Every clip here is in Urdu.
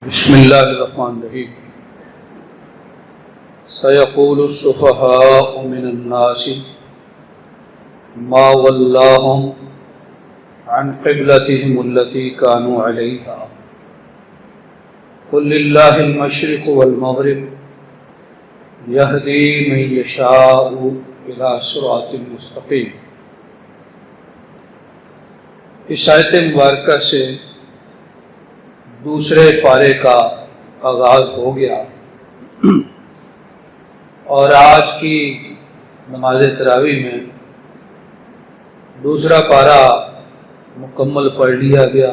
بسم اللہ الرحمن الرحیم سیقول السفہاء من الناس ما ولاہم عن قبلتہم التی کانوا علیہا قل للہ المشرق والمغرب یہدی من یشاء الی صراط مستقیم۔ اس آیت مبارکہ سے دوسرے پارے کا آغاز ہو گیا اور آج کی نماز تراویح میں دوسرا پارہ مکمل پڑھ لیا گیا۔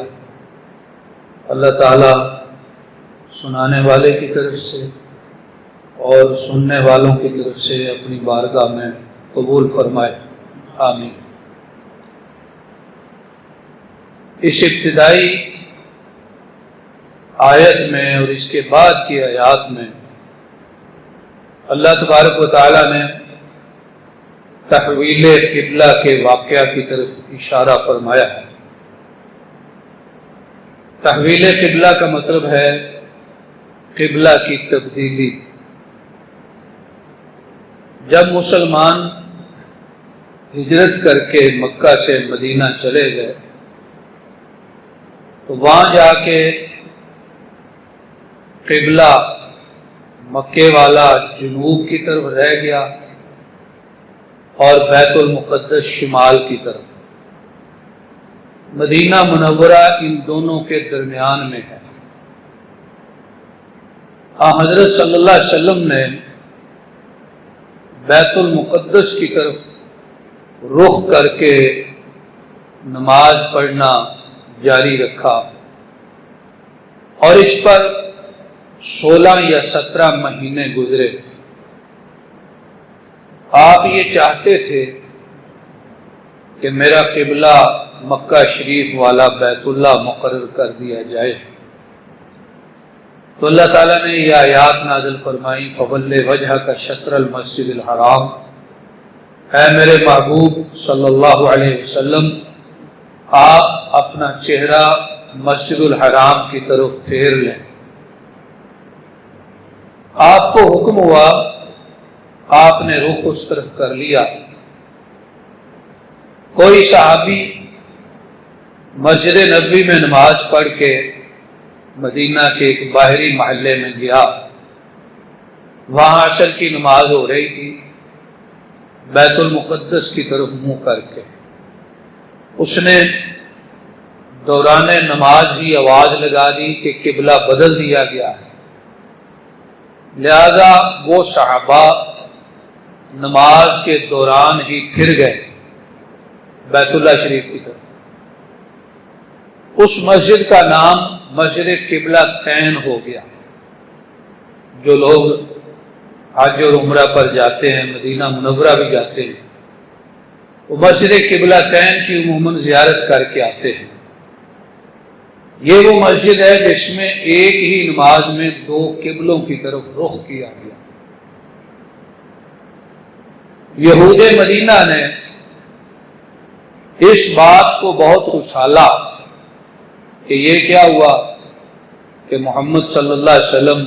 اللہ تعالیٰ سنانے والے کی طرف سے اور سننے والوں کی طرف سے اپنی بارگاہ میں قبول فرمائے، آمین۔ اس ابتدائی آیت میں اور اس کے بعد کی آیات میں اللہ تبارک و تعالیٰ نے تحویل قبلہ کے واقعہ کی طرف اشارہ فرمایا ہے۔ تحویل قبلہ کا مطلب ہے قبلہ کی تبدیلی۔ جب مسلمان ہجرت کر کے مکہ سے مدینہ چلے گئے تو وہاں جا کے قبلہ مکے والا جنوب کی طرف رہ گیا اور بیت المقدس شمال کی طرف۔ مدینہ منورہ ان دونوں کے درمیان میں ہے۔ حضرت صلی اللہ علیہ وسلم نے بیت المقدس کی طرف رخ کر کے نماز پڑھنا جاری رکھا اور اس پر 16 یا 17 مہینے گزرے۔ آپ یہ چاہتے تھے کہ میرا قبلہ مکہ شریف والا بیت اللہ مقرر کر دیا جائے، تو اللہ تعالیٰ نے یہ آیات نازل فرمائی، فَوَلِّ وَجْهَكَ شَطْرَ الْمَسْجِدِ الْحَرَامِ، اے میرے محبوب صلی اللہ علیہ وسلم، آپ اپنا چہرہ مسجد الحرام کی طرف پھیر لیں۔ آپ کو حکم ہوا، آپ نے رخ اس طرف کر لیا۔ کوئی صحابی مسجد نبوی میں نماز پڑھ کے مدینہ کے ایک باہری محلے میں گیا، وہاں عصر کی نماز ہو رہی تھی، بیت المقدس کی طرف منہ کر کے اس نے دوران نماز ہی آواز لگا دی کہ قبلہ بدل دیا گیا ہے۔ لہذا وہ صحابہ نماز کے دوران ہی پھر گئے بیت اللہ شریف کی طرف۔ اس مسجد کا نام مسجد قبلہ تین ہو گیا۔ جو لوگ حج اور عمرہ پر جاتے ہیں، مدینہ منورہ بھی جاتے ہیں، وہ مسجد قبلہ تین کی عموماً زیارت کر کے آتے ہیں۔ یہ وہ مسجد ہے جس میں ایک ہی نماز میں 2 قبلوں کی طرف رخ کیا گیا۔ یہود مدینہ نے اس بات کو بہت اچھالا کہ یہ کیا ہوا کہ محمد صلی اللہ علیہ وسلم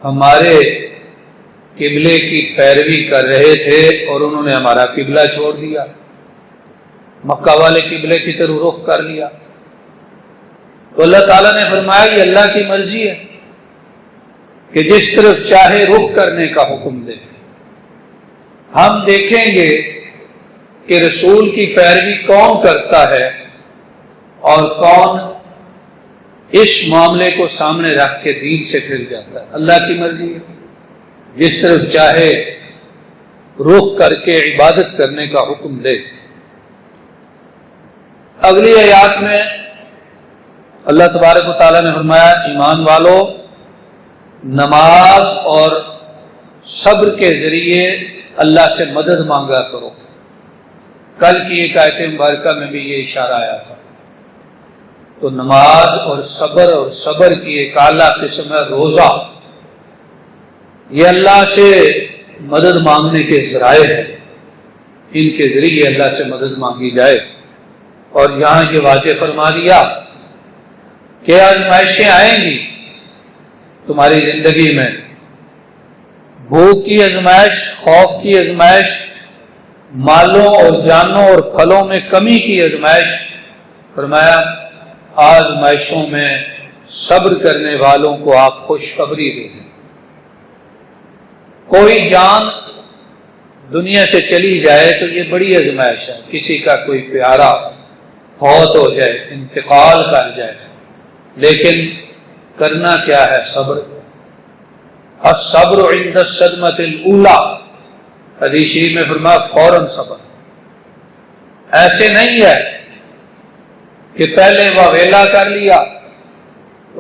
ہمارے قبلے کی پیروی کر رہے تھے اور انہوں نے ہمارا قبلہ چھوڑ دیا، مکہ والے قبلے کی طرف رخ کر لیا۔ تو اللہ تعالیٰ نے فرمایا یہ اللہ کی مرضی ہے کہ جس طرف چاہے رخ کرنے کا حکم دے۔ ہم دیکھیں گے کہ رسول کی پیروی کون کرتا ہے اور کون اس معاملے کو سامنے رکھ کے دین سے پھر جاتا ہے۔ اللہ کی مرضی ہے، جس طرف چاہے رخ کر کے عبادت کرنے کا حکم دے۔ اگلی آیات میں اللہ تبارک و تعالیٰ نے فرمایا ایمان والو، نماز اور صبر کے ذریعے اللہ سے مدد مانگا کرو۔ کل کی ایک آیت مبارکہ میں بھی یہ اشارہ آیا تھا۔ تو نماز اور صبر کی ایک اعلیٰ قسم ہے روزہ، یہ اللہ سے مدد مانگنے کے ذرائع ہیں، ان کے ذریعے اللہ سے مدد مانگی جائے۔ اور یہاں یہ واضح فرما دیا کہ آزمائشیں آئیں گی تمہاری زندگی میں بھوک کی آزمائش، خوف کی آزمائش، مالوں اور جانوں اور پھلوں میں کمی کی آزمائش، فرمایا آزمائشوں میں صبر کرنے والوں کو آپ خوشخبری دیں۔ کوئی جان دنیا سے چلی جائے تو یہ بڑی آزمائش ہے، کسی کا کوئی پیارا فوت ہو جائے، انتقال کر جائے، لیکن کرنا کیا ہے؟ صبر۔ الصبر عند الصدمۃ الاولی، حدیث شریف میں فرمایا فوراً صبر۔ ایسے نہیں ہے کہ پہلے واویلا کر لیا،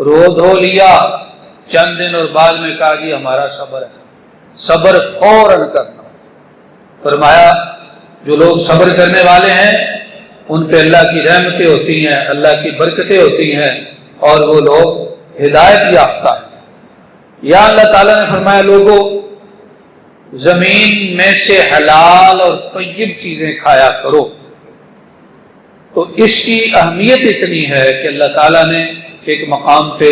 رو دھو لیا چند دن اور بعد میں کہا جی ہمارا صبر ہے۔ صبر فوراً کرنا۔ فرمایا جو لوگ صبر کرنے والے ہیں ان پہ اللہ کی رحمتیں ہوتی ہیں، اللہ کی برکتیں ہوتی ہیں، اور وہ لوگ ہدایت یافتہ ہیں۔ یا اللہ تعالیٰ نے فرمایا لوگوں زمین میں سے حلال اور طیب چیزیں کھایا کرو۔ تو اس کی اہمیت اتنی ہے کہ اللہ تعالیٰ نے ایک مقام پہ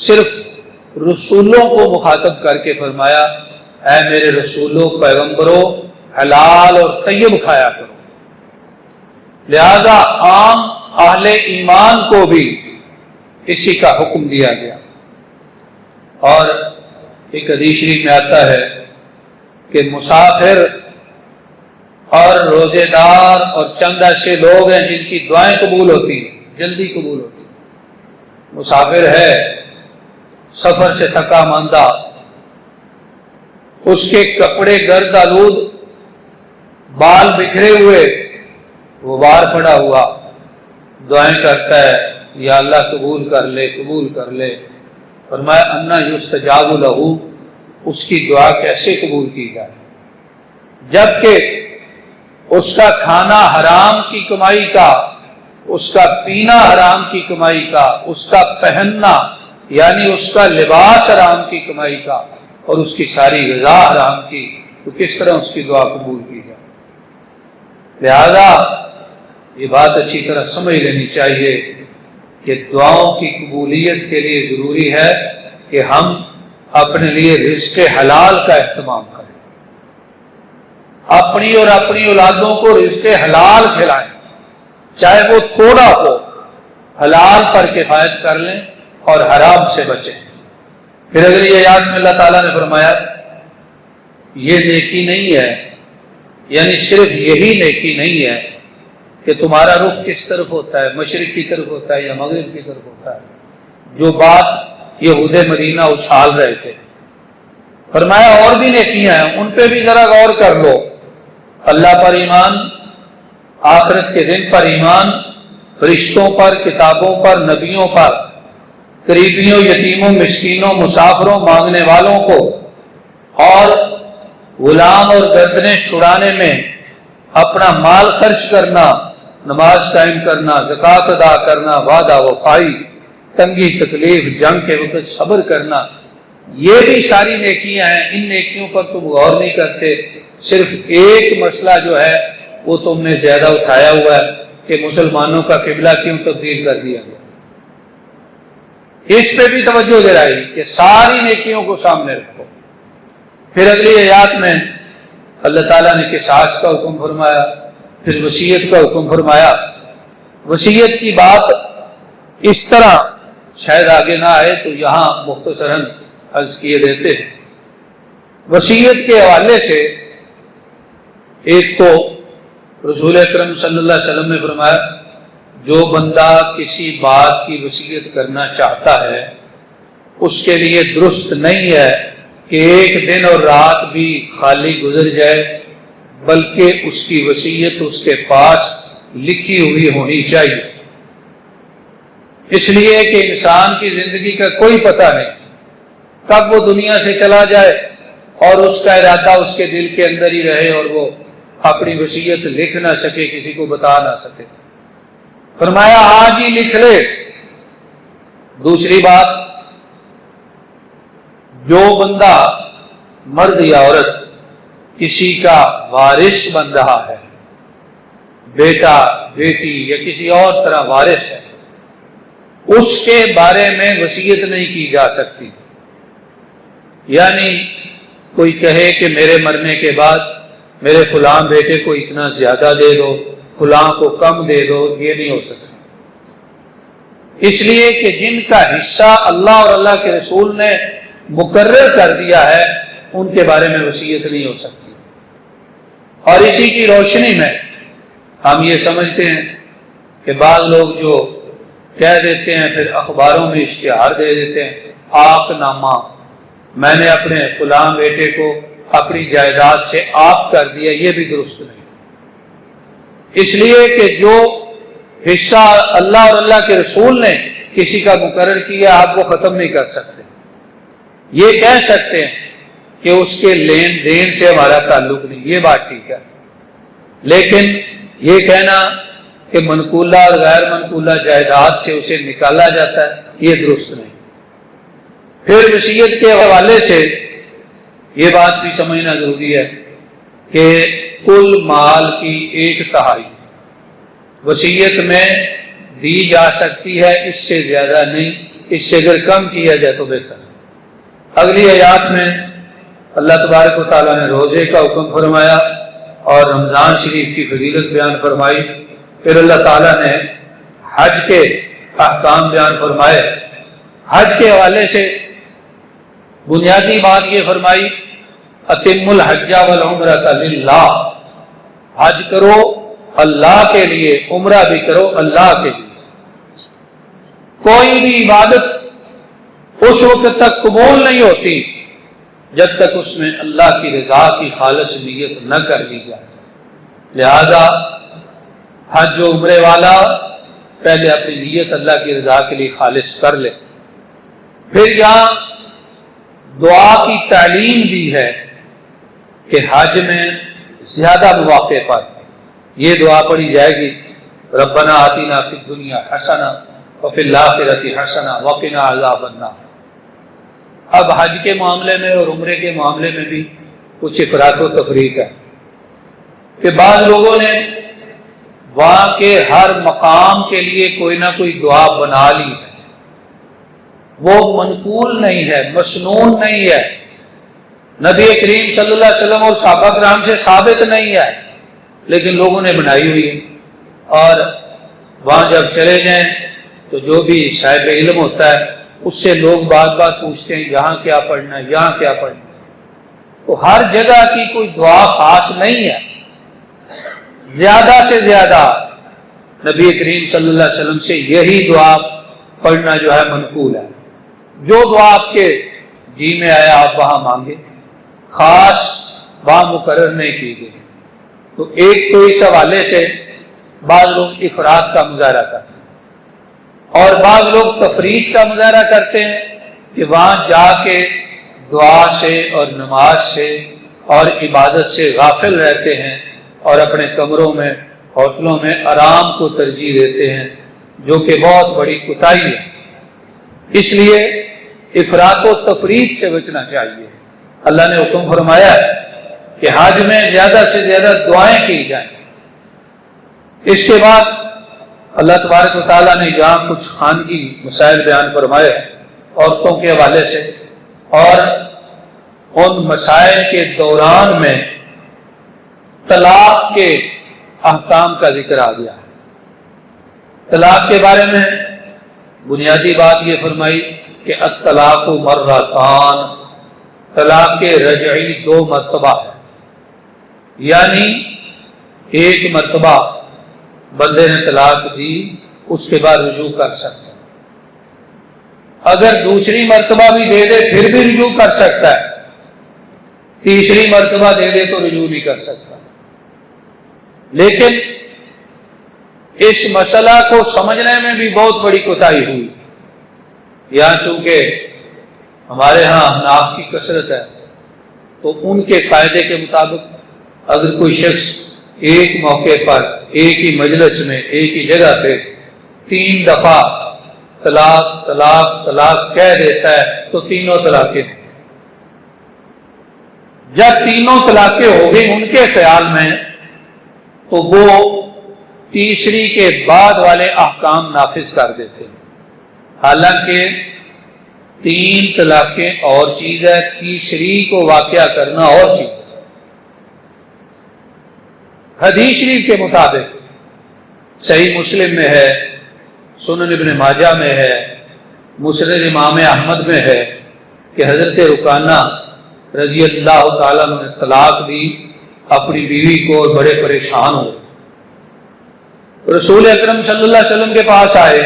صرف رسولوں کو مخاطب کر کے فرمایا اے میرے رسولوں پیغمبروں حلال اور طیب کھایا کرو۔ لہذا عام اہل ایمان کو بھی اسی کا حکم دیا گیا۔ اور ایک حدیث شریف میں آتا ہے کہ مسافر اور روزے دار اور چند ایسے لوگ ہیں جن کی دعائیں قبول ہوتی ہیں، جلدی قبول ہوتی ہیں۔ مسافر ہے، سفر سے تھکا ماندہ، اس کے کپڑے گرد آلود، بال بکھرے ہوئے، غبار پڑا ہوا، دعائیں کرتا ہے یا اللہ قبول کر لے، قبول کر لے۔ فرمایا انا یستجاب لہ، اس کی دعا کیسے قبول کی جائے جبکہ اس کا کھانا حرام کی کمائی کا، اس کا پینا حرام کی کمائی کا، اس کا پہننا یعنی اس کا لباس حرام کی کمائی کا، اور اس کی ساری غذا حرام کی، تو کس طرح اس کی دعا قبول کی جائے؟ لہذا یہ بات اچھی طرح سمجھ لینی چاہیے کہ دعاؤں کی قبولیت کے لیے ضروری ہے کہ ہم اپنے لیے رزق حلال کا اہتمام کریں، اپنی اور اپنی اولادوں کو رزق حلال کھلائیں، چاہے وہ تھوڑا ہو، حلال پر کفایت کر لیں اور حرام سے بچیں۔ پھر اگلی آیات میں اللہ تعالیٰ نے فرمایا یہ نیکی نہیں ہے، یعنی صرف یہی نیکی نہیں ہے کہ تمہارا رخ کس طرف ہوتا ہے، مشرق کی طرف ہوتا ہے یا مغرب کی طرف ہوتا ہے، جو بات یہود مدینہ اچھال رہے تھے۔ فرمایا اور بھی نیکیاں ہیں، ان پہ بھی ذرا غور کر لو۔ اللہ پر ایمان، آخرت کے دن پر ایمان، فرشتوں پر، کتابوں پر، نبیوں پر، قریبیوں، یتیموں، مسکینوں، مسافروں، مانگنے والوں کو، اور غلام اور گردنیں چھڑانے میں اپنا مال خرچ کرنا، نماز قائم کرنا، زکوٰۃ ادا کرنا، وعدہ وفائی، تنگی تکلیف، جنگ کے وقت صبر کرنا، یہ بھی ساری نیکیاں ہیں۔ ان نیکیوں پر تم غور نہیں کرتے، صرف ایک مسئلہ جو ہے وہ تم نے زیادہ اٹھایا ہوا ہے کہ مسلمانوں کا قبلہ کیوں تبدیل کر دیا گیا۔ اس پہ بھی توجہ دلائی کہ ساری نیکیوں کو سامنے رکھو۔ پھر اگلی آیات میں اللہ تعالیٰ نے قصاص کا حکم فرمایا، پھر وصیت کا حکم فرمایا۔ وصیت کی بات اس طرح شاید آگے نہ آئے تو یہاں مختصراً عرض کیے دیتے ہیں۔ وصیت کے حوالے سے ایک تو رسول اکرم صلی اللہ علیہ وسلم نے فرمایا جو بندہ کسی بات کی وصیت کرنا چاہتا ہے اس کے لیے درست نہیں ہے کہ ایک دن اور رات بھی خالی گزر جائے، بلکہ اس کی وصیت اس کے پاس لکھی ہوئی ہونی چاہیے۔ اس لیے کہ انسان کی زندگی کا کوئی پتہ نہیں کب وہ دنیا سے چلا جائے اور اس کا ارادہ اس کے دل کے اندر ہی رہے اور وہ اپنی وصیت لکھ نہ سکے، کسی کو بتا نہ سکے۔ فرمایا آج ہی لکھ لے۔ دوسری بات، جو بندہ مرد یا عورت کسی کا وارث بن رہا ہے، بیٹا بیٹی یا کسی اور طرح وارث ہے، اس کے بارے میں وصیت نہیں کی جا سکتی یعنی کوئی کہے کہ میرے مرنے کے بعد میرے فلاں بیٹے کو اتنا زیادہ دے دو، فلاں کو کم دے دو، یہ نہیں ہو سکتا، اس لیے کہ جن کا حصہ اللہ اور اللہ کے رسول نے مقرر کر دیا ہے ان کے بارے میں وصیت نہیں ہو سکتی۔ اور اسی کی روشنی میں ہم یہ سمجھتے ہیں کہ بعض لوگ جو کہہ دیتے ہیں پھر اخباروں میں اشتہار دے دیتے ہیں، آق نامہ، میں نے اپنے فلاں بیٹے کو اپنی جائیداد سے آق کر دیا، یہ بھی درست نہیں، اس لیے کہ جو حصہ اللہ اور اللہ کے رسول نے کسی کا مقرر کیا آپ وہ ختم نہیں کر سکتے۔ یہ کہہ سکتے ہیں کہ اس کے لین دین سے ہمارا تعلق نہیں، یہ بات ٹھیک ہے، لیکن یہ کہنا کہ منقولہ اور غیر منقولہ جائیداد سے اسے نکالا جاتا ہے، یہ درست نہیں۔ پھر وصیت کے حوالے سے یہ بات بھی سمجھنا ضروری ہے کہ کل مال کی 1/3 وصیت میں دی جا سکتی ہے، اس سے زیادہ نہیں، اس سے اگر کم کیا جائے تو بہتر۔ اگلی آیات میں اللہ تبارک و تعالیٰ نے روزے کا حکم فرمایا اور رمضان شریف کی فضیلت بیان فرمائی، پھر اللہ تعالیٰ نے حج کے احکام بیان فرمائے۔ حج کے حوالے سے بنیادی بات یہ فرمائی، اتم الحج والعمرۃ للہ، حج کرو اللہ کے لیے، عمرہ بھی کرو اللہ کے لیے۔ کوئی بھی عبادت اس وقت تک قبول نہیں ہوتی جب تک اس میں اللہ کی رضا کی خالص نیت نہ کر لی جائے، لہذا حج و عمرے والا پہلے اپنی نیت اللہ کی رضا کے لیے خالص کر لے۔ پھر یہاں دعا کی تعلیم دی ہے کہ حج میں زیادہ مواقع پر یہ دعا پڑھی جائے گی، ربنا آتنا فی الدنیا حسنہ وفی الآخرۃ حسنہ وقنا عذاب النار۔ اب حج کے معاملے میں اور عمرے کے معاملے میں بھی کچھ افراط و تفریق ہے کہ بعض لوگوں نے وہاں کے ہر مقام کے لیے کوئی نہ کوئی دعا بنا لی ہے، وہ منقول نہیں ہے، مسنون نہیں ہے، نبی کریم صلی اللہ علیہ وسلم اور صحابہ کرام سے ثابت نہیں ہے، لیکن لوگوں نے بنائی ہوئی ہے۔ اور وہاں جب چلے جائیں تو جو بھی صاحب علم ہوتا ہے اس سے لوگ بات بات پوچھتے ہیں یہاں کیا پڑھنا ہے، یہاں کیا پڑھنا ہے، تو ہر جگہ کی کوئی دعا خاص نہیں ہے۔ زیادہ سے زیادہ نبی کریم صلی اللہ علیہ وسلم سے یہی دعا پڑھنا جو ہے منقول ہے، جو دعا آپ کے جی میں آیا آپ وہاں مانگے، خاص وہاں مقرر نہیں کی گئی۔ تو ایک تو اس حوالے سے بعض لوگ افراط کا مظاہرہ کرتے ہیں اور بعض لوگ تفریط کا مظاہرہ کرتے ہیں کہ وہاں جا کے دعا سے اور نماز سے اور عبادت سے غافل رہتے ہیں اور اپنے کمروں میں ہوٹلوں میں آرام کو ترجیح دیتے ہیں، جو کہ بہت بڑی کوتاہی ہے۔ اس لیے افراط و تفریط سے بچنا چاہیے۔ اللہ نے حکم فرمایا ہے کہ حج میں زیادہ سے زیادہ دعائیں کی جائیں۔ اس کے بعد اللہ تبارک و تعالیٰ نے یہاں کچھ خانگی مسائل بیان فرمائے عورتوں کے حوالے سے، اور ان مسائل کے دوران میں طلاق کے احکام کا ذکر آ گیا ہے۔ طلاق کے بارے میں بنیادی بات یہ فرمائی کہ الطلاق مرتان، طلاق رجعی 2 مرتبہ ہے، یعنی ایک مرتبہ بندے نے طلاق دی اس کے بعد رجوع کر سکتا ہے، اگر دوسری مرتبہ بھی دے دے پھر بھی رجوع کر سکتا ہے، تیسری مرتبہ دے دے تو رجوع نہیں کر سکتا۔ لیکن اس مسئلہ کو سمجھنے میں بھی بہت بڑی کوتاہی ہوئی۔ یہاں چونکہ ہمارے ہاں احناف کی کثرت ہے تو ان کے قاعدے کے مطابق اگر کوئی شخص ایک موقع پر ایک ہی مجلس میں ایک ہی جگہ پہ 3 دفعہ طلاق طلاق طلاق کہہ دیتا ہے تو تینوں طلاقیں، جب تینوں طلاقیں ہو گئی ان کے خیال میں تو وہ تیسری کے بعد والے احکام نافذ کر دیتے ہیں، حالانکہ 3 طلاقیں اور چیز ہے، تیسری کو واقعہ کرنا اور چیز ہے۔ حدیث شریف کے مطابق صحیح مسلم میں ہے، سنن ابن ماجہ میں ہے، مسند امام احمد میں ہے کہ حضرت رکانہ رضی اللہ تعالیٰ عنہ نے طلاق دی اپنی بیوی کو اور بڑے پریشان ہوئے۔ رسول اکرم صلی اللہ علیہ وسلم کے پاس آئے،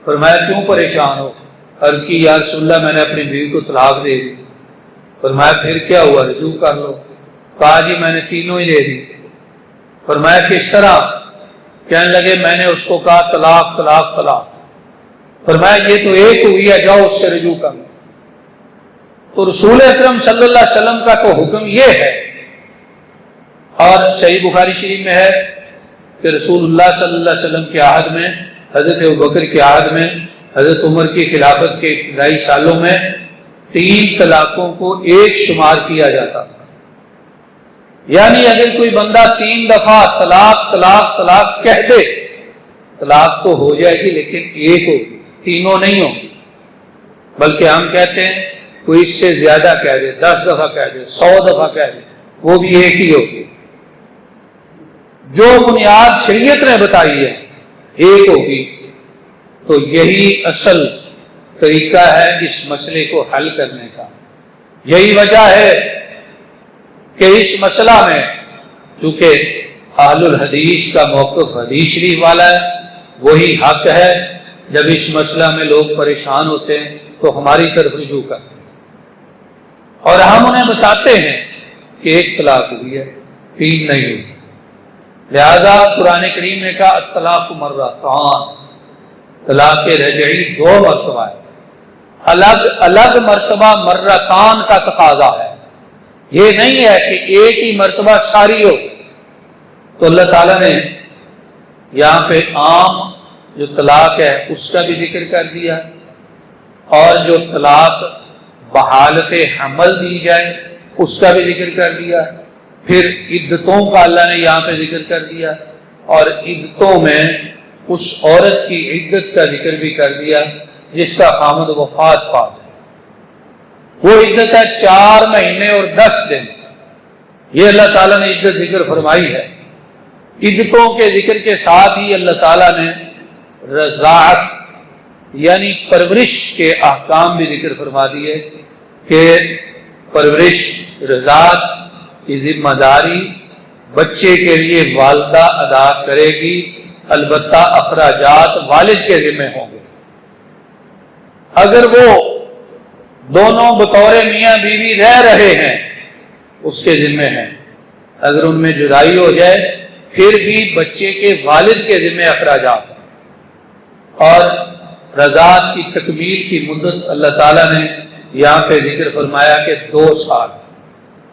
فرمایا کیوں پریشان ہو؟ عرض کی یا رسول اللہ میں نے اپنی بیوی کو طلاق دے دی۔ فرمایا پھر کیا ہوا، رجوع کر لو۔ کہا جی میں نے تینوں ہی دے دی۔ فرمایا کس طرح؟ کہنے لگے میں نے اس کو کہا طلاق طلاق طلاق۔ فرمایا یہ تو ایک ہوئی ہے، جاؤ اس سے رجوع کر لو۔ تو رسول اکرم صلی اللہ علیہ وسلم کا تو حکم یہ ہے، اور صحیح بخاری شریف میں ہے کہ رسول اللہ صلی اللہ علیہ وسلم کے عہد میں، حضرت ابوبکر کے عہد میں، حضرت عمر کی خلافت کے ابتدائی سالوں میں 3 طلاقوں کو ایک شمار کیا جاتا تھا۔ یعنی اگر کوئی بندہ 3 دفعہ طلاق طلاق طلاق کہہ دے، طلاق تو ہو جائے گی لیکن ایک ہوگی، تینوں نہیں ہوگی۔ بلکہ ہم کہتے ہیں کوئی اس سے زیادہ کہہ دے، 10 دفعہ کہہ دے، 100 دفعہ کہہ دے، وہ بھی ایک ہی ہوگی۔ جو بنیاد شریعت نے بتائی ہے ایک ہوگی۔ تو یہی اصل طریقہ ہے اس مسئلے کو حل کرنے کا۔ یہی وجہ ہے کہ اس مسئلہ میں چونکہ اہل الحدیث کا موقف حدیث شریف والا ہے، وہی حق ہے۔ جب اس مسئلہ میں لوگ پریشان ہوتے ہیں تو ہماری طرف رجوع کرتے ہیں اور ہم انہیں بتاتے ہیں کہ ایک طلاق ہوئی ہے، 3 نہیں ہوئی۔ لہذا قرآن کریم نے کہا الطلاق مرتان، طلاق رجعی 2 مرتبہ ہے، الگ الگ مرتبہ مرتان کا تقاضا ہے۔ یہ نہیں ہے کہ ایک ہی مرتبہ ساری ہو۔ تو اللہ تعالیٰ نے یہاں پہ عام جو طلاق ہے اس کا بھی ذکر کر دیا، اور جو طلاق بحالت حمل دی جائے اس کا بھی ذکر کر دیا، پھر عدتوں کا اللہ نے یہاں پہ ذکر کر دیا، اور عدتوں میں اس عورت کی عدت کا ذکر بھی کر دیا جس کا خامد وفات پا جائے۔ وہ عدت ہے 4 مہینے اور 10 دن، یہ اللہ تعالیٰ نے عدت ذکر فرمائی ہے۔ عدتوں کے ذکر کے ساتھ ہی اللہ تعالیٰ نے رضاعت یعنی پرورش کے احکام بھی ذکر فرما دیے کہ پرورش رضاعت کی ذمہ داری بچے کے لیے والدہ ادا کرے گی، البتہ اخراجات والد کے ذمہ ہوں گے۔ اگر وہ دونوں بطور میاں بیوی رہ رہے ہیں اس کے ذمہ ہیں، اگر ان میں جدائی ہو جائے پھر بھی بچے کے والد کے ذمہ اخراجات ہیں۔ اور رضاعت کی تکمیل کی مدت اللہ تعالیٰ نے یہاں پہ ذکر فرمایا کہ 2 سال،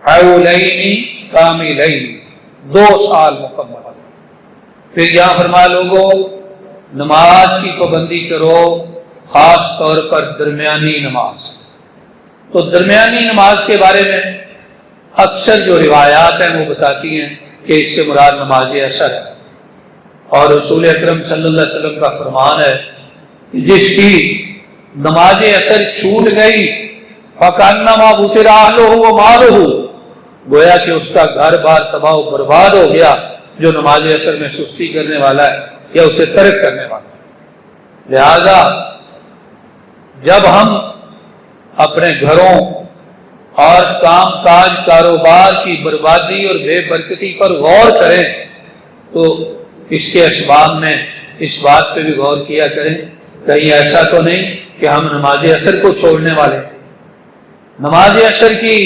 حولین کاملین، 2 سال مکمل۔ پھر یہاں فرمایا لوگوں نماز کی پابندی کرو، خاص طور پر درمیانی نماز۔ تو درمیانی نماز کے بارے میں اکثر جو روایات ہیں وہ بتاتی ہیں کہ اس سے مراد نماز عصر ہے، اور رسول اکرم صلی اللہ علیہ وسلم کا فرمان ہے کہ جس کی نماز عصر چھوٹ گئی فَكَأَنَّمَا بُتِرَ أَهْلُهُ وَمَالُهُ، گویا کہ اس کا گھر بار تباہ و برباد ہو گیا جو نماز عصر میں سستی کرنے والا ہے یا اسے ترک کرنے والا ہے۔ لہذا جب ہم اپنے گھروں اور کام کاج کاروبار کی بربادی اور بے برکتی پر غور کریں تو اس کے اسباب میں اس بات پہ بھی غور کیا کریں کہیں ایسا تو نہیں کہ ہم نماز عصر کو چھوڑنے والے۔ نماز عصر کی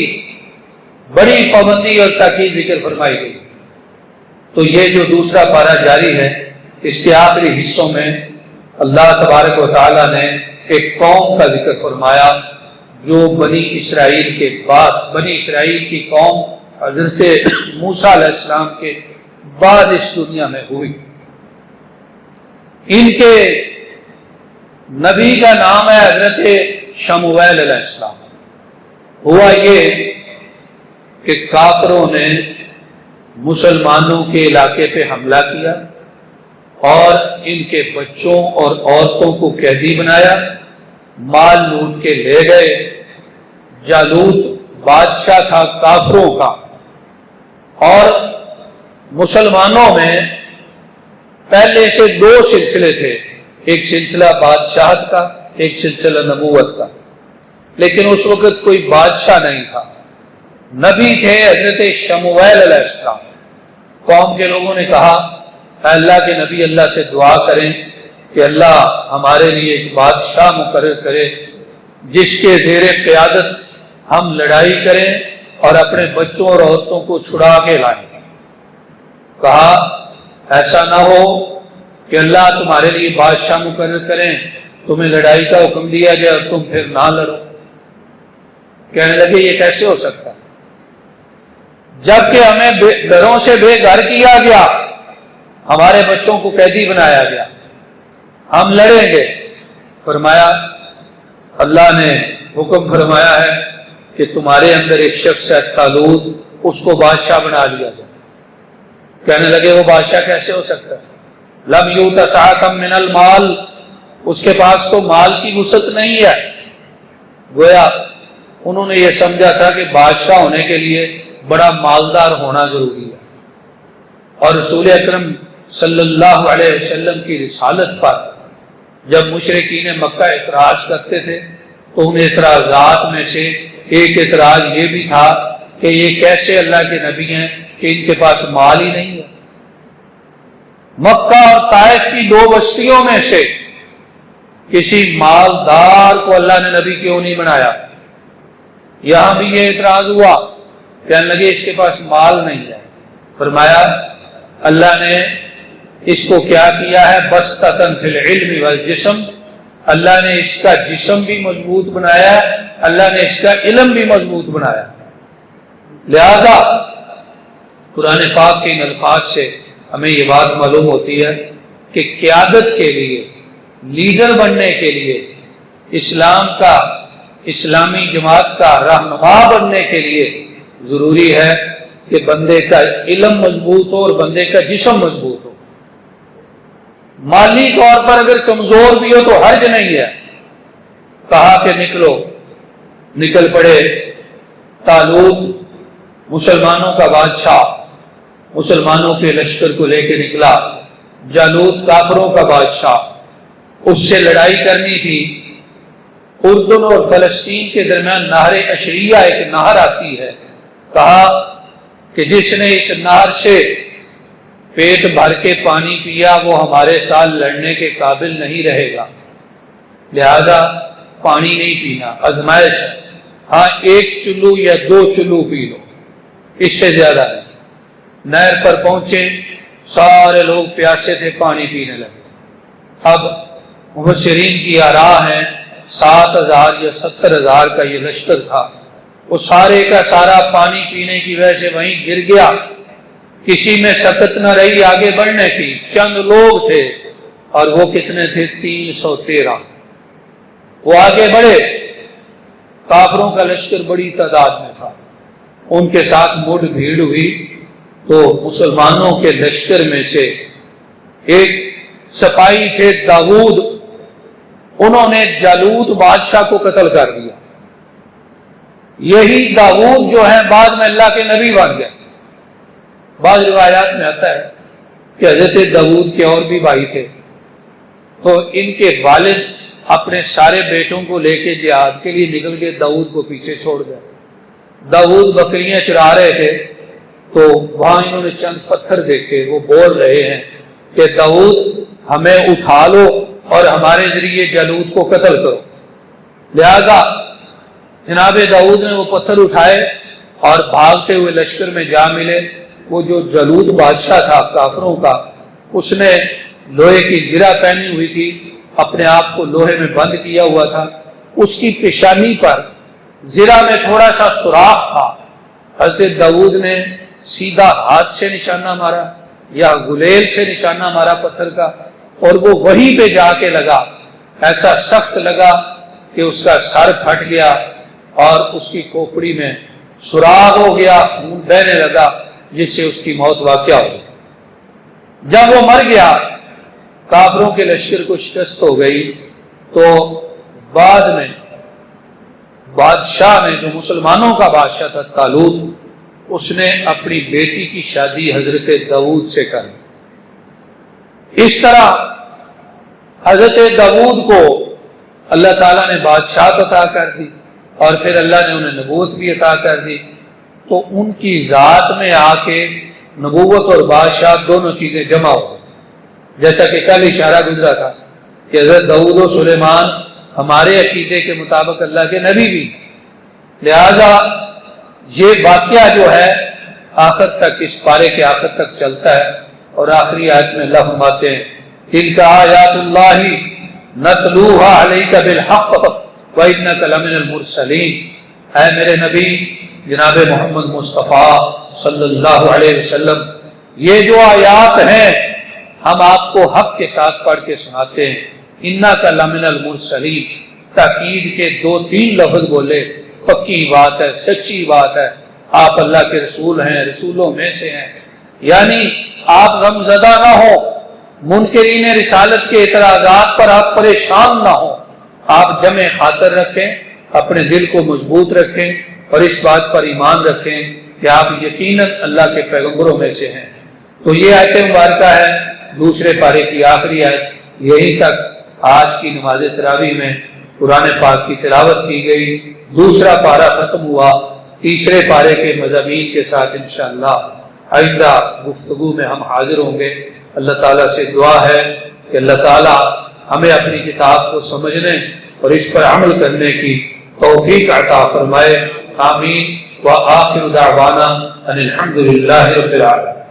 بڑی پابندی اور تاکید ذکر فرمائی گئی۔ تو یہ جو دوسرا پارہ جاری ہے اس کے آخری حصوں میں اللہ تبارک و تعالیٰ نے ایک قوم کا ذکر فرمایا جو بنی اسرائیل کے بعد، بنی اسرائیل کی قوم حضرت موسیٰ علیہ السلام کے بعد اس دنیا میں ہوئی۔ ان کے نبی کا نام ہے حضرت شمویل علیہ السلام۔ ہوا یہ کہ کافروں نے مسلمانوں کے علاقے پہ حملہ کیا اور ان کے بچوں اور عورتوں کو قیدی بنایا مال لوٹ کے لے گئے۔ جالوت بادشاہ تھا کافروں کا، اور مسلمانوں میں پہلے سے دو سلسلے تھے، ایک سلسلہ بادشاہت کا، ایک سلسلہ نبوت کا، لیکن اس وقت کوئی بادشاہ نہیں تھا، نبی تھے حضرت شمویل علیہ السلام۔ قوم کے لوگوں نے کہا اے اللہ کے نبی، اللہ سے دعا کریں کہ اللہ ہمارے لیے ایک بادشاہ مقرر کرے جس کے زیر قیادت ہم لڑائی کریں اور اپنے بچوں اور عورتوں کو چھڑا کے لائیں۔ کہا ایسا نہ ہو کہ اللہ تمہارے لیے بادشاہ مقرر کریں، تمہیں لڑائی کا حکم دیا گیا اور تم پھر نہ لڑو۔ کہنے لگے یہ کیسے ہو سکتا ہے، جبکہ ہمیں گھروں سے بے گھر کیا گیا، ہمارے بچوں کو قیدی بنایا گیا، ہم لڑیں گے۔ فرمایا اللہ نے حکم فرمایا ہے کہ تمہارے اندر ایک شخص ہے طالوت، اس کو بادشاہ بنا لیا جائے۔ کہنے لگے وہ بادشاہ کیسے ہو سکتا ہے، لم یؤت سعۃ من المال، اس کے پاس تو مال کی وسعت نہیں ہے۔ گویا انہوں نے یہ سمجھا تھا کہ بادشاہ ہونے کے لیے بڑا مالدار ہونا ضروری ہے، اور رسول اکرم صلی اللہ علیہ وسلم کی رسالت پر جب مشرکین مکہ اعتراض کرتے تھے تو ان اعتراضات میں سے ایک اعتراض یہ بھی تھا کہ یہ کیسے اللہ کے نبی ہیں کہ ان کے پاس مال ہی نہیں ہے۔ مکہ اور طائف کی دو بستیوں میں سے کسی مالدار کو اللہ نے نبی کیوں نہیں بنایا؟ یہاں بھی یہ اعتراض ہوا، کہنے لگے اس کے پاس مال نہیں ہے۔ فرمایا اللہ نے اس کو کیا کیا ہے، بسطۃ فی العلم والجسم، اللہ نے اس کا جسم بھی مضبوط بنایا، اللہ نے اس کا علم بھی مضبوط بنایا۔ لہذا قرآن پاک کے ان الفاظ سے ہمیں یہ بات معلوم ہوتی ہے کہ قیادت کے لیے، لیڈر بننے کے لیے، اسلام کا، اسلامی جماعت کا رہنما بننے کے لیے ضروری ہے کہ بندے کا علم مضبوط ہو اور بندے کا جسم مضبوط ہو۔ مالی طور پر اگر کمزور بھی ہو تو حرج نہیں ہے۔ کہا کہ نکلو، نکل پڑے۔ طالوت مسلمانوں کا بادشاہ مسلمانوں کے لشکر کو لے کے نکلا، جالوت کافروں کا بادشاہ، اس سے لڑائی کرنی تھی۔ اردن اور فلسطین کے درمیان نہر اشریہ ایک نہر آتی ہے، کہا کہ جس نے اس نہر سے پیٹ بھر کے پانی پیا وہ ہمارے ساتھ لڑنے کے قابل نہیں رہے گا، لہذا پانی نہیں پینا، آزمائش ہے، ہاں ایک چلو یا دو چلو پی لو، اس سے زیادہ نہیں۔ نہر پر پہنچے، سارے لوگ پیاسے تھے، پانی پینے لگے۔ اب مفسرین کی آراء ہیں 7,000 یا 70,000 کا یہ لشکر تھا، وہ سارے کا سارا پانی پینے کی وجہ سے وہیں گر گیا، کسی میں سکت نہ رہی آگے بڑھنے کی۔ چند لوگ تھے اور وہ کتنے تھے، 313۔ وہ آگے بڑھے، کافروں کا لشکر بڑی تعداد میں تھا، ان کے ساتھ مڈ بھیڑ ہوئی تو مسلمانوں کے لشکر میں سے ایک سپاہی تھے داؤد، انہوں نے جالوت بادشاہ کو قتل کر دیا۔ یہی داؤد جو ہے بعد میں اللہ کے نبی بن گئے۔ بعض روایات میں آتا ہے کہ حضرت داؤد کے اور بھی بھائی تھے، تو ان کے والد اپنے سارے بیٹوں کو لے کے جہاد کے لیے نکل گئے، داؤد کو پیچھے چھوڑ گئے۔ داؤد بکریاں چرا رہے تھے تو وہاں انہوں نے چند پتھر دیکھے، وہ بول رہے ہیں کہ داؤد ہمیں اٹھا لو اور ہمارے ذریعے جالوت کو قتل کرو۔ لہذا جناب داؤد نے وہ پتھر اٹھائے اور بھاگتے ہوئے لشکر میں جا ملے۔ وہ جو جالوت بادشاہ تھا کافروں کا، اس نے لوہے کی زرہ پہنی ہوئی تھی، اپنے آپ کو لوہے میں بند کیا ہوا تھا، اس کی پیشانی پر زرہ میں تھوڑا سا سوراخ تھا۔ حضرت داؤد نے سیدھا ہاتھ سے نشانہ مارا یا گلیل سے نشانہ مارا پتھر کا، اور وہ وہیں پہ جا کے لگا، ایسا سخت لگا کہ اس کا سر پھٹ گیا اور اس کی کھوپڑی میں سوراخ ہو گیا، خون بہنے لگا، جس سے اس کی موت واقع ہو گئی۔ جب وہ مر گیا، کافروں کے لشکر کو شکست ہو گئی، تو بعد میں بادشاہ نے، جو مسلمانوں کا بادشاہ تھا طالوت، اس نے اپنی بیٹی کی شادی حضرت داؤد سے کر دی۔ اس طرح حضرت داؤد کو اللہ تعالیٰ نے بادشاہت عطا کر دی اور پھر اللہ نے انہیں نبوت بھی عطا کر دی، تو ان کی ذات میں آ کے نبوت اور بادشاہت دونوں چیزیں جمع ہو گئی۔ جیسا کہ کل اشارہ گزرا تھا کہ حضرت داؤد و سلیمان ہمارے عقیدے کے مطابق اللہ کے نبی بھی، لہذا یہ واقعہ جو ہے آخر تک، اس پارے کے آخر تک چلتا ہے، اور آخری آیت میں اللہ فرماتے ہیں تِلْكَ آیات اللہ نَتْلُوهَا عَلَيْكَ بِالْحَقِّ وَإِنَّكَ لَمِنَ الْمُرْسَلِينَ۔ اے میرے نبی جناب محمد مصطفیٰ صلی اللہ علیہ وسلم، یہ جو آیات ہیں ہم آپ کو حق کے ساتھ پڑھ کے سناتے ہیں۔ اِنَّكَ لَمِنَ الْمُرْسَلِينَ، تاکید کے 2-3 لفظ بولے، پکی بات ہے، سچی بات ہے، آپ اللہ کے رسول ہیں، رسولوں میں سے ہیں، یعنی آپ غم زدہ نہ ہو، منکرین رسالت کے اعتراضات پر آپ پریشان نہ ہو، آپ جمع خاطر رکھیں، اپنے دل کو مضبوط رکھیں اور اس بات پر ایمان رکھیں کہ آپ یقیناً اللہ کے پیغمبروں میں سے ہیں۔ تو یہ آیت مبارکہ ہے دوسرے پارے کی آخری آیت۔ یہی تک آج کی نماز تراویح میں قرآن پاک کی تلاوت کی گئی، دوسرا پارہ ختم ہوا، تیسرے پارے کے مضامین کے ساتھ انشاءاللہ آئندہ گفتگو میں ہم حاضر ہوں گے۔ اللہ تعالیٰ سے دعا ہے کہ اللہ تعالیٰ ہمیں اپنی کتاب کو سمجھنے اور اس پر عمل کرنے کی توفیق عطا فرمائے، آمین۔ وآخر دعوانا ان الحمد للہ رب العالمین۔